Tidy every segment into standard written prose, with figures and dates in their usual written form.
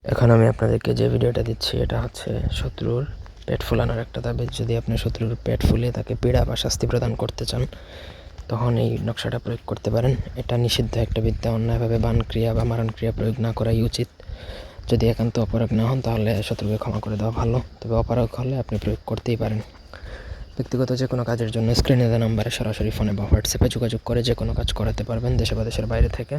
এখন আমি আপনাদেরকে যে ভিডিওটা দিচ্ছি এটা হচ্ছে শত্রুর পেট ফুলানোর একটা তাবিজ। যদি আপনি শত্রুর পেট ফুলিয়ে তাকে পীড়া বা শাস্তি প্রদান করতে চান তখন এই নকশাটা প্রয়োগ করতে পারেন। এটা নিষিদ্ধ একটা বিদ্যা, অন্যায়ভাবে বানক্রিয়া বা মারণক্রিয়া প্রয়োগ না করাই উচিত। যদি একান্ত অপারগ না হন তাহলে শত্রুকে ক্ষমা করে দেওয়া ভালো, তবে অপারগ হলে আপনি প্রয়োগ করতেই পারেন। ব্যক্তিগত যে কোনো কাজের জন্য স্ক্রিনে দেওয়া নাম্বারে সরাসরি ফোনে বা হোয়াটসঅ্যাপে যোগাযোগ করে যে কোনো কাজ করাতে পারবেন দেশে বা দেশের বাইরে থেকে।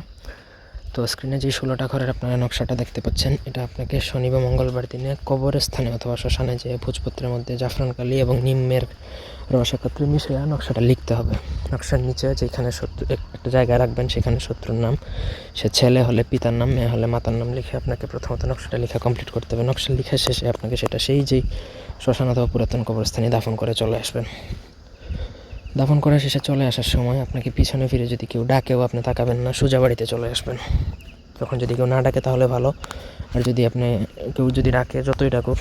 তো স্ক্রিনে যে 16টা ঘরের আপনারা নকশাটা দেখতে পাচ্ছেন, এটা আপনাকে শনি বা মঙ্গলবার দিনে কবরস্থানে অথবা শ্মশানে যে ভোজপত্রের মধ্যে জাফরান কালি এবং নিমের রস একত্রে মিশিয়ে নকশাটা লিখতে হবে। নকশার নিচে যেখানে শত্রু একটা জায়গায় রাখবেন সেখানে শত্রুর নাম, সে ছেলে হলে পিতার নাম, মেয়ে হলে মাতার নাম লিখে আপনাকে প্রথমত নকশাটা লেখা কমপ্লিট করতে হবে। নকশা লেখা শেষে আপনাকে সেটা সেই যেই শ্মশান অথবা পুরাতন কবরস্থানে দাফন করে চলে আসবেন। দাফন করা শেষে চলে আসার সময় আপনাকে পিছনে ফিরে যদি কেউ ডাকেও আপনি তাকাবেন না, সোজা বাড়িতে চলে আসবেন। তখন যদি কেউ না ডাকে তাহলে ভালো, আর যদি কেউ যদি ডাকে, যতই ডাকুক,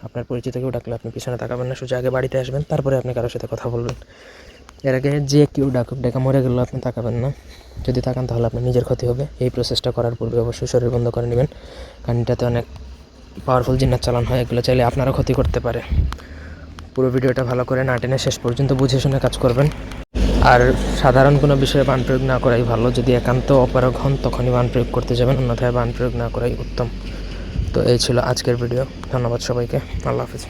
আপনার পরিচিত কেউ ডাকলে আপনি পিছনে তাকাবেন না, সোজা আগে বাড়িতে আসবেন, তারপরে আপনি কারোর সাথে কথা বলবেন। এর আগে যে কেউ ডাকুক, ডাকা মরে গেলেও আপনি তাকাবেন না। যদি তাকান তাহলে আপনার নিজের ক্ষতি হবে। এই প্রসেসটা করার পূর্বে অবশ্যই শরীর বন্ধ করে নেবেন, কারণ এটাতে অনেক পাওয়ারফুল জিন্নাত চালান হয়, এগুলো চাইলে আপনারও ক্ষতি করতে পারে। পুরো ভিডিওটা ভালো করে না টেনে শেষ পর্যন্ত বুঝে শুনে কাজ করবেন। আর সাধারণ কোনো বিষয়ে বান প্রয়োগ না করাই ভালো। যদি একান্ত অপারগ হন তখনই বান প্রয়োগ করতে যাবেন, অন্যথায় বান প্রয়োগ না করাই উত্তম। তো এই ছিল আজকের ভিডিও। ধন্যবাদ সবাইকে। আল্লাহ হাফিজ।